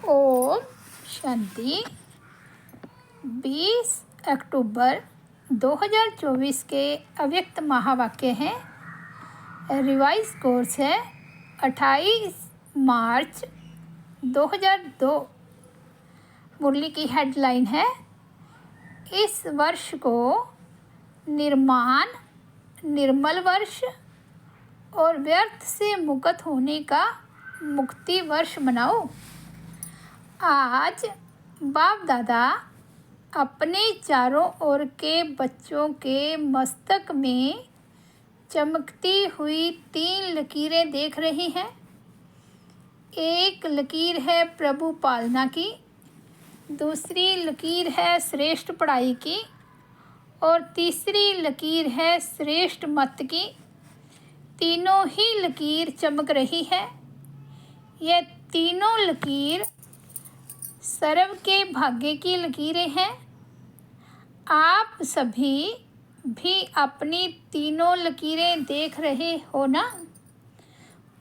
ओम शांति। 20 अक्टूबर 2024 के अव्यक्त महावाक्य हैं। रिवाइज कोर्स है 28 मार्च 2002। मुरली की हेडलाइन है इस वर्ष को निर्माण निर्मल वर्ष और व्यर्थ से मुक्त होने का मुक्ति वर्ष मनाओ। आज बाप दादा अपने चारों ओर के बच्चों के मस्तक में चमकती हुई 3 लकीरें देख रही हैं। एक लकीर है प्रभु पालना की, दूसरी लकीर है श्रेष्ठ पढ़ाई की और तीसरी लकीर है श्रेष्ठ मत की। तीनों ही लकीर चमक रही है। ये तीनों लकीर सर्व के भाग्य की लकीरें हैं। आप सभी भी अपनी तीनों लकीरें देख रहे हो ना।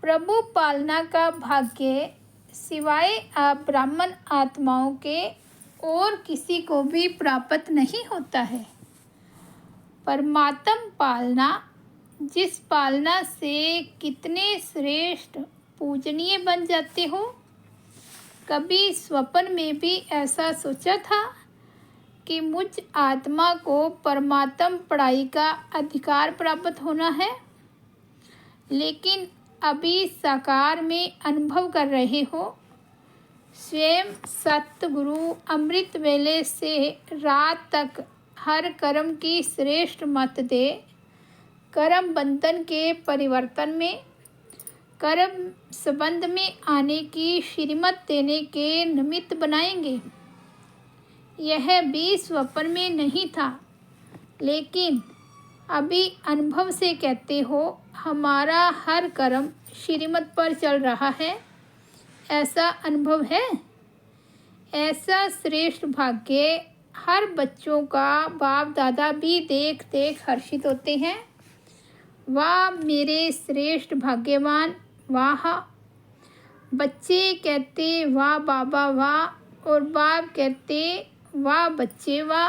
प्रभु पालना का भाग्य सिवाय आप ब्राह्मण आत्माओं के और किसी को भी प्राप्त नहीं होता है। परमात्म पालना, जिस पालना से कितने श्रेष्ठ पूजनीय बन जाते हो। कभी स्वप्न में भी ऐसा सोचा था कि मुझ आत्मा को परमात्म पढ़ाई का अधिकार प्राप्त होना है, लेकिन अभी साकार में अनुभव कर रहे हो। स्वयं सतगुरु अमृत वेले से रात तक हर कर्म की श्रेष्ठ मत दे, कर्म बंधन के परिवर्तन में, कर्म संबंध में आने की श्रीमत देने के निमित्त बनाएंगे। यह भी स्वप्न में नहीं था, लेकिन अभी अनुभव से कहते हो हमारा हर कर्म श्रीमत पर चल रहा है। ऐसा अनुभव है। ऐसा श्रेष्ठ भाग्य हर बच्चों का बाप दादा भी देख देख हर्षित होते हैं। वाह मेरे श्रेष्ठ भाग्यवान, वाह। बच्चे कहते वाह बाबा वाह, और बाप कहते वाह बच्चे वाह।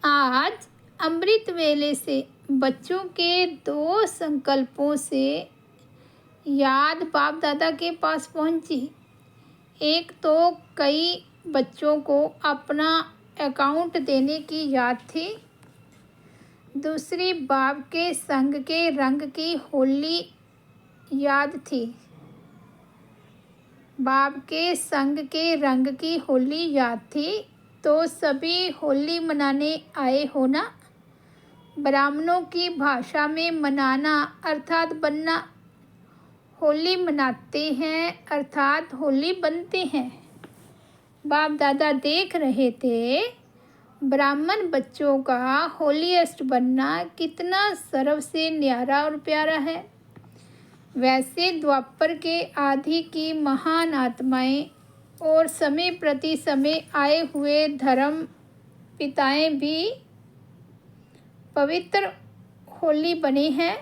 आज अमृत वेले से बच्चों के 2 संकल्पों से याद बाप दादा के पास पहुंची। एक तो कई बच्चों को अपना अकाउंट देने की याद थी, दूसरी बाप के संग के रंग की होली याद थी। बाप के संग के रंग की होली याद थी, तो सभी होली मनाने आए हो ना। ब्राह्मणों की भाषा में मनाना अर्थात बनना। होली मनाते हैं अर्थात होली बनते हैं। बाप दादा देख रहे थे ब्राह्मण बच्चों का होलीएस्ट बनना कितना सर्व से न्यारा और प्यारा है। वैसे द्वापर के आदि की महान आत्माएं और समय प्रति समय आए हुए धर्म पिताएं भी पवित्र होली बने हैं,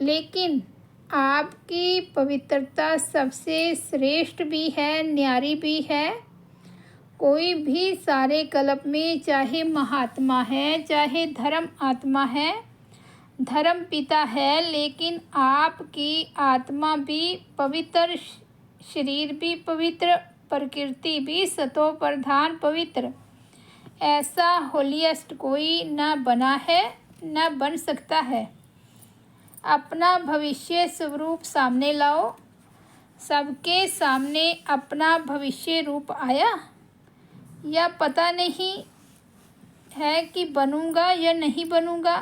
लेकिन आपकी पवित्रता सबसे श्रेष्ठ भी है, न्यारी भी है। कोई भी सारे कल्प में चाहे महात्मा है, चाहे धर्म आत्मा है, धर्म पिता है, लेकिन आपकी आत्मा भी पवित्र, शरीर भी पवित्र, प्रकृति भी सतो प्रधान पवित्र। ऐसा होलीएस्ट कोई न बना है, न बन सकता है। अपना भविष्य स्वरूप सामने लाओ। सबके सामने अपना भविष्य रूप आया, या पता नहीं है कि बनूंगा या नहीं बनूंगा,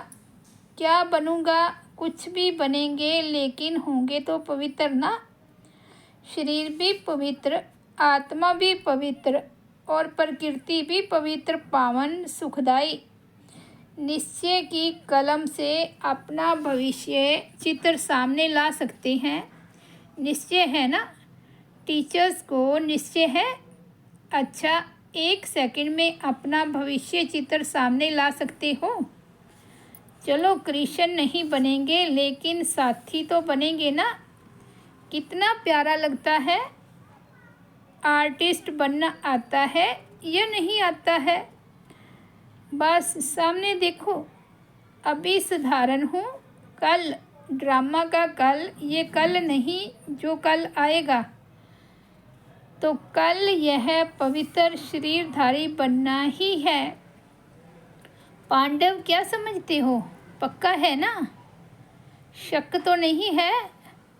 क्या बनूंगा। कुछ भी बनेंगे, लेकिन होंगे तो पवित्र ना। शरीर भी पवित्र, आत्मा भी पवित्र और प्रकृति भी पवित्र, पावन, सुखदाई। निश्चय की कलम से अपना भविष्य चित्र सामने ला सकते हैं। निश्चय है ना। टीचर्स को निश्चय है। अच्छा, 1 सेकंड में अपना भविष्य चित्र सामने ला सकते हो। चलो कृष्ण नहीं बनेंगे, लेकिन साथी तो बनेंगे ना। कितना प्यारा लगता है। आर्टिस्ट बनना आता है या नहीं आता है? बस सामने देखो। अभी साधारण हूँ, कल ड्रामा का कल, ये कल नहीं जो कल आएगा। तो कल यह पवित्र शरीरधारी बनना ही है। पांडव क्या समझते हो, पक्का है ना? शक तो नहीं है?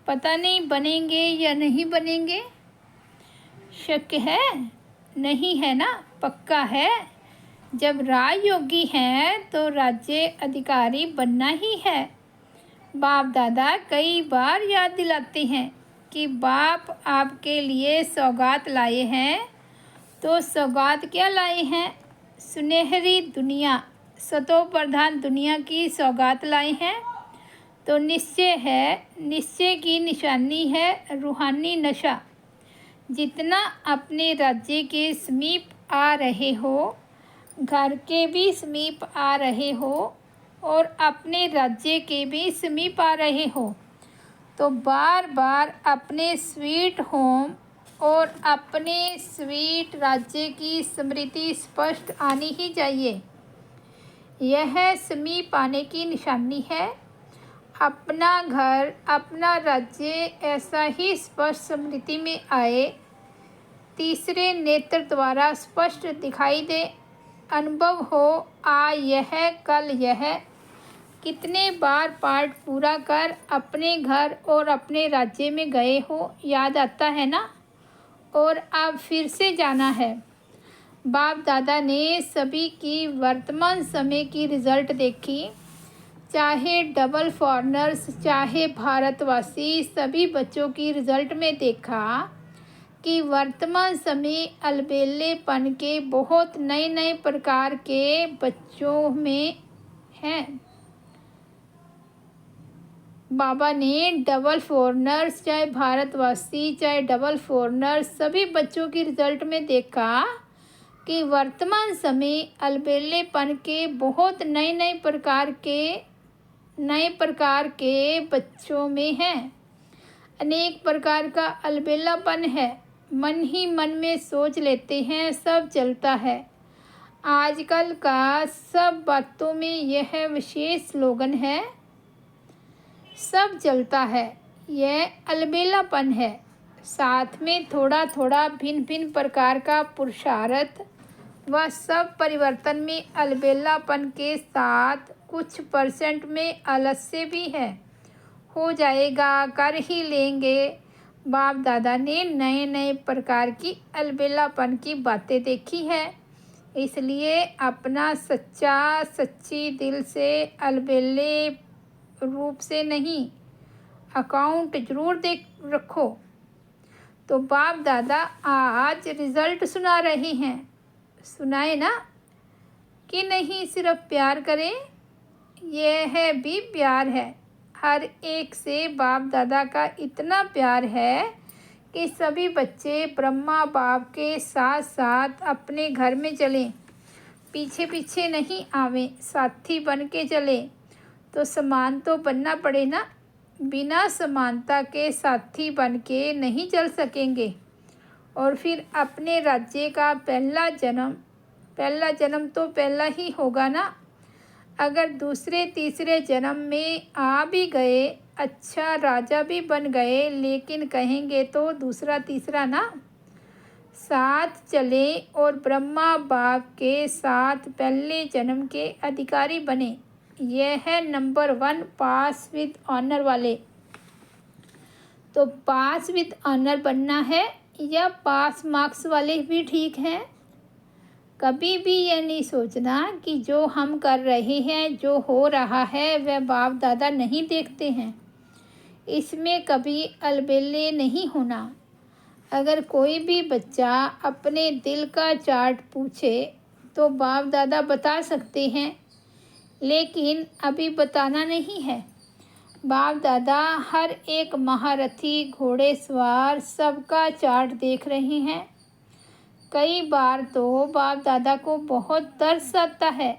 पता नहीं बनेंगे या नहीं बनेंगे? शक है? नहीं है ना, पक्का है। जब राजयोगी हैं तो राज्य अधिकारी बनना ही है। बाप दादा कई बार याद दिलाते हैं कि बाप आपके लिए सौगात लाए हैं। तो सौगात क्या लाए हैं? सुनहरी दुनिया, सतो प्रधान दुनिया की सौगात लाए हैं। तो निश्चय है, निश्चय की निशानी है रूहानी नशा। जितना अपने राज्य के समीप आ रहे हो, घर के भी समीप आ रहे हो और अपने राज्य के भी समीप आ रहे हो, तो बार बार अपने स्वीट होम और अपने स्वीट राज्य की स्मृति स्पष्ट आनी ही चाहिए। यह समीप आने की निशानी है। अपना घर, अपना राज्य ऐसा ही स्पष्ट स्मृति में आए, तीसरे नेत्र द्वारा स्पष्ट दिखाई दे, अनुभव हो, यह कल यह। कितने बार पाठ पूरा कर अपने घर और अपने राज्य में गए हो, याद आता है ना? और अब फिर से जाना है। बाप दादा ने सभी की वर्तमान समय की रिज़ल्ट देखी, चाहे डबल फॉरेनर्स चाहे भारतवासी, सभी बच्चों की रिज़ल्ट में देखा कि वर्तमान समय अलबेलेपन के बहुत नए नए प्रकार के बच्चों में हैं। बाबा ने डबल फॉरेनर्स चाहे भारतवासी चाहे डबल फॉरेनर्स, सभी बच्चों की रिज़ल्ट में देखा कि वर्तमान समय अलबेलेपन के बहुत नए नए प्रकार के बच्चों में हैं। अनेक प्रकार का अलबेलापन है। मन ही मन में सोच लेते हैं सब चलता है। आजकल का सब बातों में यह विशेष स्लोगन है, सब चलता है। यह अलबेलापन है। साथ में थोड़ा थोड़ा भिन्न भिन्न प्रकार का पुरुषार्थ व सब परिवर्तन में अलबेलापन के साथ कुछ % में आलस्य भी है। हो जाएगा, कर ही लेंगे। बाप दादा ने नए नए प्रकार की अलबेलापन की बातें देखी है, इसलिए अपना सच्ची दिल से अलबेले रूप से नहीं, अकाउंट ज़रूर देख रखो। तो बाप दादा आज रिज़ल्ट सुना रहे हैं, सुनाए ना कि नहीं? सिर्फ प्यार करें, यह भी प्यार है। हर एक से बाप दादा का इतना प्यार है कि सभी बच्चे ब्रह्मा बाप के साथ साथ अपने घर में चलें, पीछे पीछे नहीं आवें, साथी बन के चले। तो समान तो बनना पड़े ना, बिना समानता के साथी बन के नहीं चल सकेंगे। और फिर अपने राज्य का पहला जन्म तो पहला ही होगा ना। अगर दूसरे तीसरे जन्म में आ भी गए, अच्छा राजा भी बन गए, लेकिन कहेंगे तो दूसरा तीसरा ना। साथ चले और ब्रह्मा बाप के साथ पहले जन्म के अधिकारी बने। यह है नंबर 1 पास विद ऑनर वाले। तो पास विद ऑनर बनना है या पास मार्क्स वाले भी ठीक हैं। कभी भी यह नहीं सोचना कि जो हम कर रहे हैं, जो हो रहा है, वह बाप दादा नहीं देखते हैं। इसमें कभी अलबेले नहीं होना। अगर कोई भी बच्चा अपने दिल का चार्ट पूछे तो बाप दादा बता सकते हैं, लेकिन अभी बताना नहीं है। बाप दादा हर एक महारथी, घोड़ेसवार, सबका चार्ट देख रहे हैं। कई बार तो बाप दादा को बहुत तरस आता है,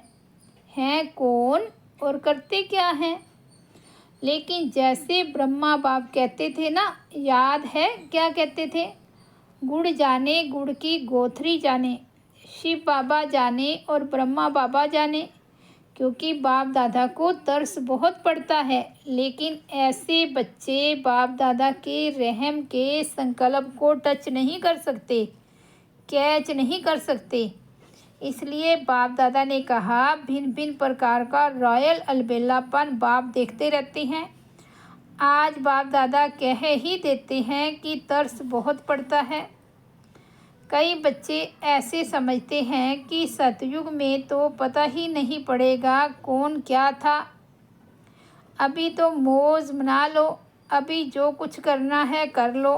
हैं कौन और करते क्या हैं। लेकिन जैसे ब्रह्मा बाप कहते थे ना, याद है क्या कहते थे? गुड़ जाने गुड़ की गोथरी जाने, शिव बाबा जाने और ब्रह्मा बाबा जाने। क्योंकि बाप दादा को तरस बहुत पड़ता है, लेकिन ऐसे बच्चे बाप दादा के रहम के संकल्प को टच नहीं कर सकते, कैच नहीं कर सकते। इसलिए बाप दादा ने कहा, भिन्न भिन्न प्रकार का रॉयल अलबेलापन बाप देखते रहते हैं। आज बाप दादा कह ही देते हैं कि तरस बहुत पड़ता है। कई बच्चे ऐसे समझते हैं कि सतयुग में तो पता ही नहीं पड़ेगा कौन क्या था, अभी तो मौज मना लो, अभी जो कुछ करना है कर लो,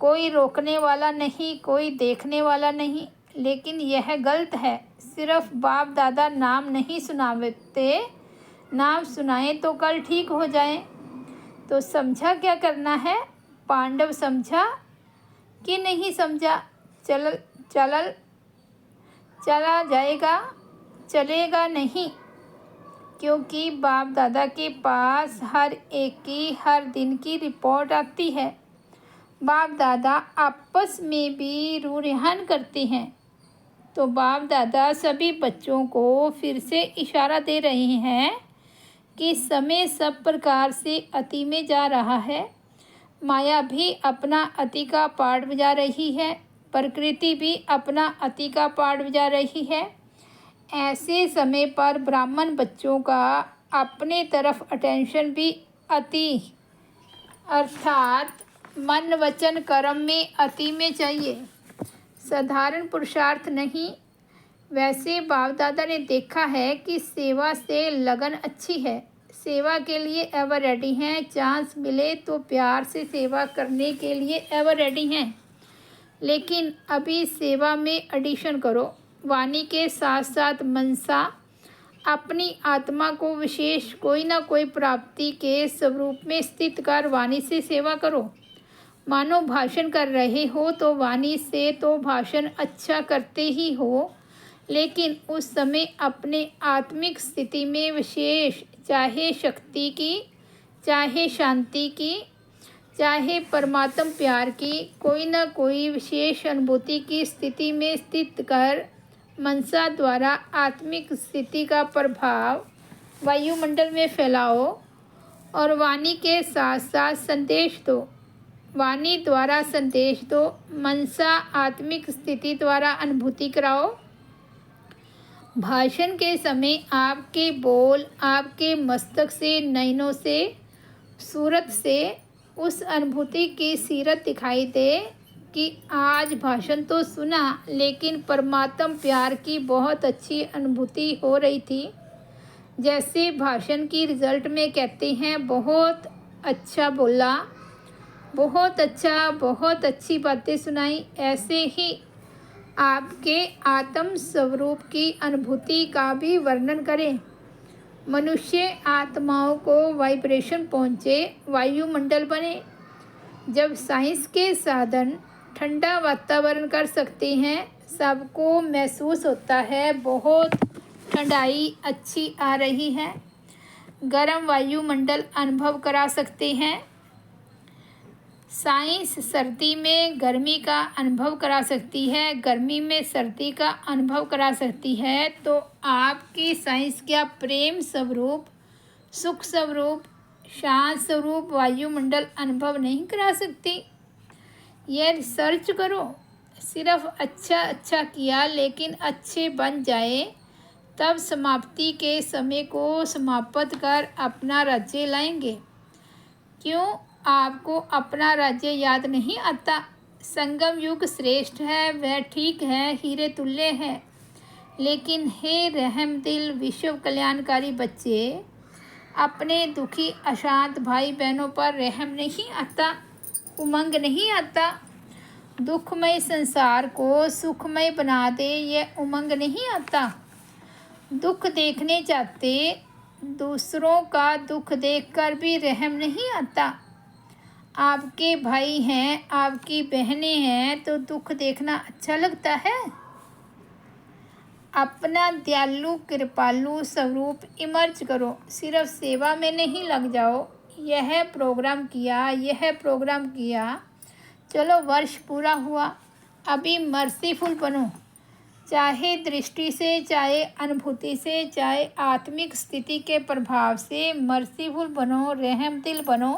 कोई रोकने वाला नहीं, कोई देखने वाला नहीं। लेकिन यह गलत है। सिर्फ बाप दादा नाम नहीं सुनाते, नाम सुनाएं तो कल ठीक हो जाएं। तो समझा क्या करना है? पांडव समझा कि नहीं समझा? चला जाएगा, चलेगा नहीं। क्योंकि बाप दादा के पास हर एक की हर दिन की रिपोर्ट आती है। बाप दादा आपस में भी रूहान करते हैं। तो बाप दादा सभी बच्चों को फिर से इशारा दे रहे हैं कि समय सब प्रकार से अति में जा रहा है। माया भी अपना अति का पार्ट बजा रही है, प्रकृति भी अपना अति का पार्ट बजा रही है। ऐसे समय पर ब्राह्मण बच्चों का अपने तरफ अटेंशन भी अति अर्थात मन वचन कर्म में अति में चाहिए, साधारण पुरुषार्थ नहीं। वैसे बाप दादा ने देखा है कि सेवा से लगन अच्छी है, सेवा के लिए एवर रेडी हैं, चांस मिले तो प्यार से सेवा करने के लिए एवर रेडी हैं। लेकिन अभी सेवा में एडिशन करो, वाणी के साथ साथ मनसा, अपनी आत्मा को विशेष कोई ना कोई प्राप्ति के स्वरूप में स्थित कर वाणी से सेवा करो। मानो भाषण कर रहे हो तो वाणी से तो भाषण अच्छा करते ही हो, लेकिन उस समय अपने आत्मिक स्थिति में विशेष, चाहे शक्ति की, चाहे शांति की, चाहे परमात्म प्यार की, कोई ना कोई विशेष अनुभूति की स्थिति में स्थित कर मनसा द्वारा आत्मिक स्थिति का प्रभाव वायुमंडल में फैलाओ और वाणी के साथ साथ संदेश दो। वाणी द्वारा संदेश दो, मनसा आत्मिक स्थिति द्वारा अनुभूति कराओ। भाषण के समय आपके बोल आपके मस्तक से, नयनों से, सूरत से उस अनुभूति की सीरत दिखाई दे कि आज भाषण तो सुना, लेकिन परमात्म प्यार की बहुत अच्छी अनुभूति हो रही थी। जैसे भाषण की रिजल्ट में कहते हैं, बहुत अच्छा बोला, बहुत अच्छा, बहुत अच्छी बातें सुनाई। ऐसे ही आपके आत्म स्वरूप की अनुभूति का भी वर्णन करें। मनुष्य आत्माओं को वाइब्रेशन पहुँचे, वायुमंडल बने। जब साइंस के साधन ठंडा वातावरण कर सकते हैं, सबको महसूस होता है बहुत ठंडाई अच्छी आ रही है। गर्म वायुमंडल अनुभव करा सकते हैं। साइंस सर्दी में गर्मी का अनुभव करा सकती है, गर्मी में सर्दी का अनुभव करा सकती है। तो आपकी साइंस क्या प्रेम स्वरूप, सुख स्वरूप, शांत स्वरूप वायुमंडल अनुभव नहीं करा सकती? यह रिसर्च करो। सिर्फ अच्छा अच्छा किया लेकिन अच्छे बन जाए, तब समाप्ति के समय को समाप्त कर अपना राज्य लाएंगे। क्यों आपको अपना राज्य याद नहीं आता? संगम युग श्रेष्ठ है, वह ठीक है, हीरे तुल्य है। लेकिन हे रहम दिल विश्व कल्याणकारी बच्चे, अपने दुखी अशांत भाई बहनों पर रहम नहीं आता, उमंग नहीं आता। दुखमय संसार को सुखमय बना दे, यह उमंग नहीं आता। दुख देखने जाते, दूसरों का दुख देखकर भी रहम नहीं आता। आपके भाई हैं, आपकी बहनें हैं, तो दुख देखना अच्छा लगता है? अपना दयालु कृपालु स्वरूप इमर्ज करो, सिर्फ सेवा में नहीं लग जाओ। यह प्रोग्राम किया, यह प्रोग्राम किया, चलो वर्ष पूरा हुआ, अभी मर्सीफुल बनो, चाहे दृष्टि से, चाहे अनुभूति से, चाहे आत्मिक स्थिति के प्रभाव से मर्सीफुल बनो, रहम दिल बनो।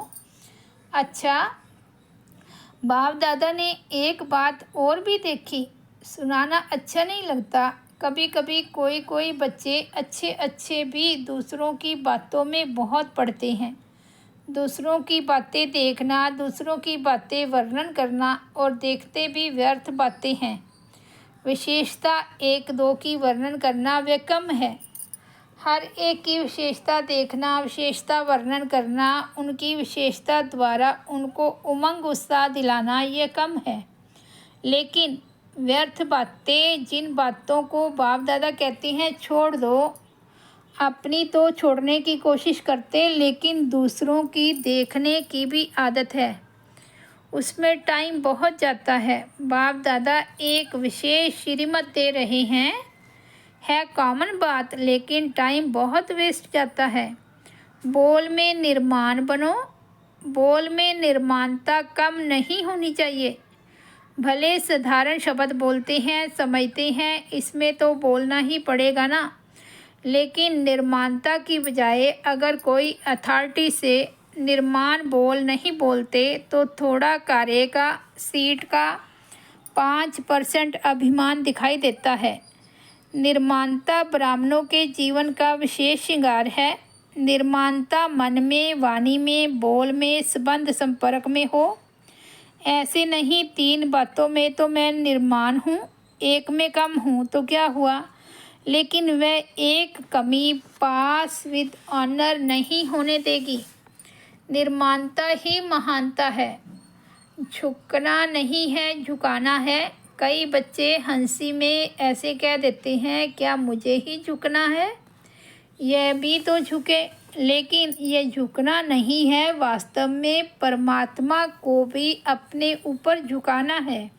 अच्छा, बाप दादा ने एक बात और भी देखी, सुनाना अच्छा नहीं लगता। कभी कभी कोई कोई बच्चे अच्छे अच्छे भी दूसरों की बातों में बहुत पड़ते हैं। दूसरों की बातें देखना, दूसरों की बातें वर्णन करना और देखते भी व्यर्थ बातें हैं। विशेषता एक दो की वर्णन करना वह कम है। हर एक की विशेषता देखना, विशेषता वर्णन करना, उनकी विशेषता द्वारा उनको उमंग उत्साह दिलाना यह कम है। लेकिन व्यर्थ बातें, जिन बातों को बाप दादा कहते हैं छोड़ दो, अपनी तो छोड़ने की कोशिश करते, लेकिन दूसरों की देखने की भी आदत है, उसमें टाइम बहुत जाता है। बाप दादा एक विशेष श्रीमत दे रहे हैं, है कॉमन बात, लेकिन टाइम बहुत वेस्ट जाता है। बोल में निर्माण बनो, बोल में निर्माणता कम नहीं होनी चाहिए। भले साधारण शब्द बोलते हैं, समझते हैं, इसमें तो बोलना ही पड़ेगा ना, लेकिन निर्माणता की बजाय अगर कोई अथॉरिटी से निर्माण बोल नहीं बोलते तो थोड़ा कार्य का, सीट का 5% अभिमान दिखाई देता है। निर्माणता ब्राह्मणों के जीवन का विशेष श्रृंगार है। निर्माणता मन में, वाणी में, बोल में, संबंध संपर्क में हो। ऐसे नहीं 3 बातों में तो मैं निर्माण हूँ, एक में कम हूँ तो क्या हुआ, लेकिन वह एक कमी पास विद ऑनर नहीं होने देगी। निर्माणता ही महानता है, झुकना नहीं है, झुकाना है। कई बच्चे हंसी में ऐसे कह देते हैं, क्या मुझे ही झुकना है, यह भी तो झुके, लेकिन यह झुकना नहीं है, वास्तव में परमात्मा को भी अपने ऊपर झुकाना है।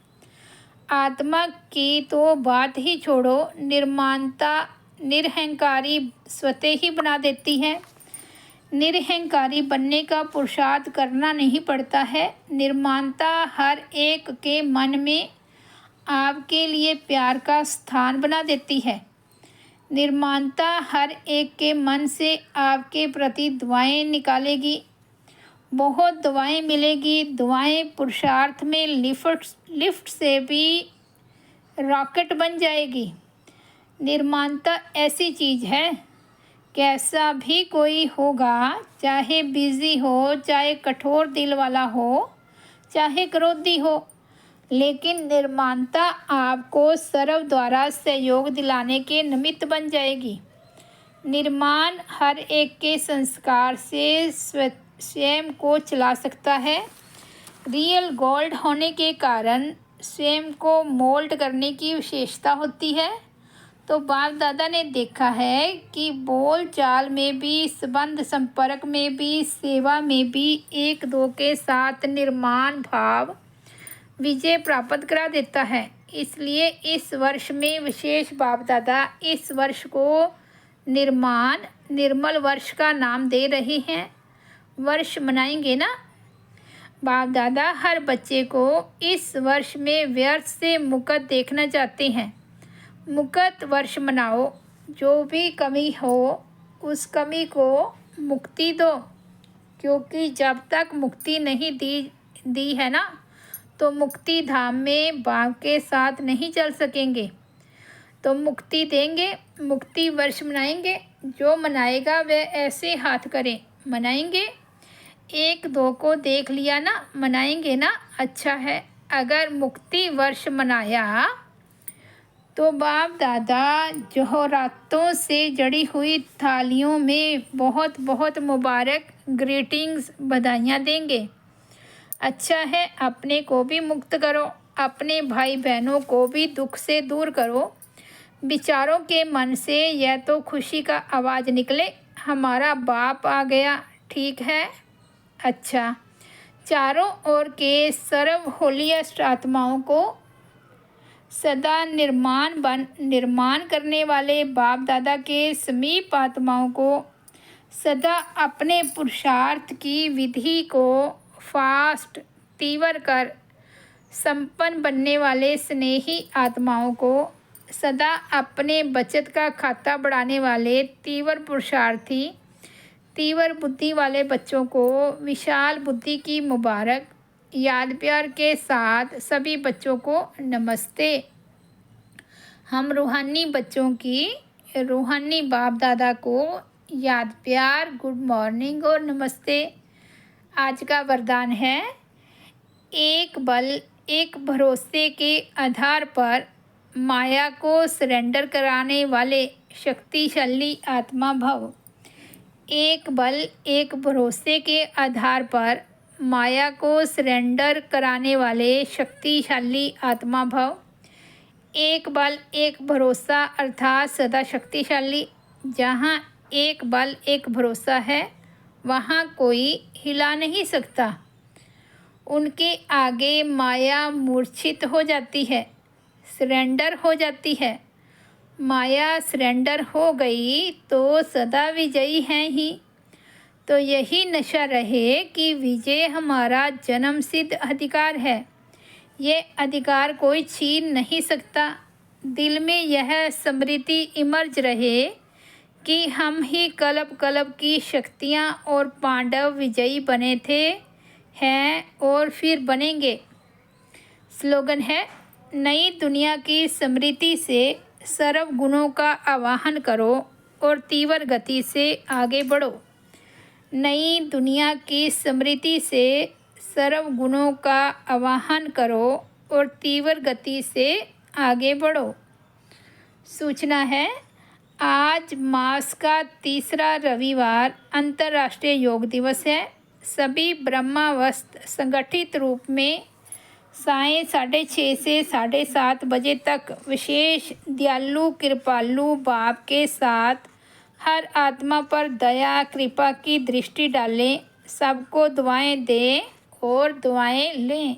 आत्मा की तो बात ही छोड़ो, निर्माणता निरहंकारी स्वतः ही बना देती है। निरहंकारी बनने का पुरुषार्थ करना नहीं पड़ता है। निर्माणता हर एक के मन में आपके लिए प्यार का स्थान बना देती है। निर्माणता हर एक के मन से आपके प्रति दुआएं निकालेगी, बहुत दुआएं मिलेगी। दुआएं पुरुषार्थ में लिफ्ट से भी रॉकेट बन जाएगी। निर्माणता ऐसी चीज़ है, कैसा भी कोई होगा, चाहे बिजी हो, चाहे कठोर दिल वाला हो, चाहे क्रोधी हो, लेकिन निर्माणता आपको सर्व द्वारा सहयोग दिलाने के निमित्त बन जाएगी। निर्माण हर एक के संस्कार से स्वयं को चला सकता है। रियल गोल्ड होने के कारण स्वयं को मोल्ड करने की विशेषता होती है। तो बाप दादा ने देखा है कि बोल चाल में भी, संबंध संपर्क में भी, सेवा में भी एक दो के साथ निर्माण भाव विजय प्राप्त करा देता है। इसलिए इस वर्ष में विशेष बाप दादा इस वर्ष को निर्माण निर्मल वर्ष का नाम दे रहे हैं। वर्ष मनाएंगे ना। बाप दादा हर बच्चे को इस वर्ष में व्यर्थ से मुक्त देखना चाहते हैं। मुक्त वर्ष मनाओ, जो भी कमी हो उस कमी को मुक्ति दो, क्योंकि जब तक मुक्ति नहीं दी है ना, तो मुक्ति धाम में बाप के साथ नहीं चल सकेंगे। तो मुक्ति देंगे, मुक्ति वर्ष मनाएंगे। जो मनाएगा वह ऐसे हाथ करे, मनाएंगे। एक दो को देख लिया ना, मनाएंगे ना, अच्छा है। अगर मुक्ति वर्ष मनाया तो बाप दादा जोहरातों से जड़ी हुई थालियों में बहुत बहुत मुबारक ग्रीटिंग्स, बधाइयाँ देंगे। अच्छा है, अपने को भी मुक्त करो, अपने भाई बहनों को भी दुख से दूर करो। विचारों के मन से यह तो खुशी का आवाज़ निकले, हमारा बाप आ गया, ठीक है। अच्छा, चारों ओर के सर्व होलीएस्ट आत्माओं को, सदा निर्माण करने वाले बाप दादा के समीप आत्माओं को, सदा अपने पुरुषार्थ की विधि को फास्ट तीव्र कर संपन्न बनने वाले स्नेही आत्माओं को, सदा अपने बचत का खाता बढ़ाने वाले तीव्र पुरुषार्थी, तीव्र बुद्धि वाले बच्चों को विशाल बुद्धि की मुबारक। याद प्यार के साथ सभी बच्चों को नमस्ते। हम रूहानी बच्चों की रूहानी बाप दादा को याद प्यार, गुड मॉर्निंग और नमस्ते। आज का वरदान है, एक बल एक भरोसे के आधार पर माया को सरेंडर कराने वाले शक्तिशाली आत्मा भव। एक बल एक भरोसे के आधार पर माया को सरेंडर कराने वाले शक्तिशाली आत्मा भव। एक बल एक भरोसा अर्थात सदा शक्तिशाली। जहाँ एक बल एक भरोसा है वहाँ कोई हिला नहीं सकता। उनके आगे माया मूर्छित हो जाती है, सरेंडर हो जाती है। माया सरेंडर हो गई तो सदा विजयी हैं ही। तो यही नशा रहे कि विजय हमारा जन्म सिद्ध अधिकार है। ये अधिकार कोई छीन नहीं सकता। दिल में यह स्मृति इमर्ज रहे कि हम ही कल्प कल्प की शक्तियाँ और पांडव विजयी बने थे, हैं और फिर बनेंगे। स्लोगन है, नई दुनिया की स्मृति से सर्व गुणों का आवाहन करो और तीव्र गति से आगे बढ़ो। नई दुनिया की स्मृति से सर्व गुणों का आवाहन करो और तीव्र गति से आगे बढ़ो। सूचना है, आज मास का तीसरा रविवार अंतर्राष्ट्रीय योग दिवस है। सभी ब्रह्मावस्थ संगठित रूप में सायं 6:30 से 7:30 बजे तक विशेष दयालु कृपालु बाप के साथ हर आत्मा पर दया कृपा की दृष्टि डालें। सबको दुआएं दें और दुआएं लें।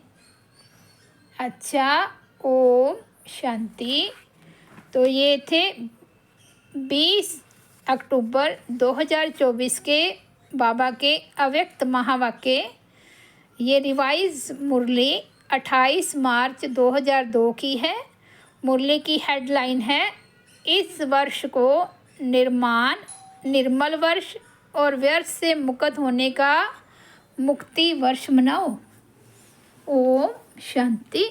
अच्छा, ओम शांति। तो ये थे 20 अक्टूबर 2024 के बाबा के अव्यक्त महावाक्य। ये रिवाइज मुरली 28 मार्च 2002 की है। मुरली की हेडलाइन है, इस वर्ष को निर्मल वर्ष और व्यर्थ से मुक्त होने का मुक्ति वर्ष मनाओ। ओम शांति।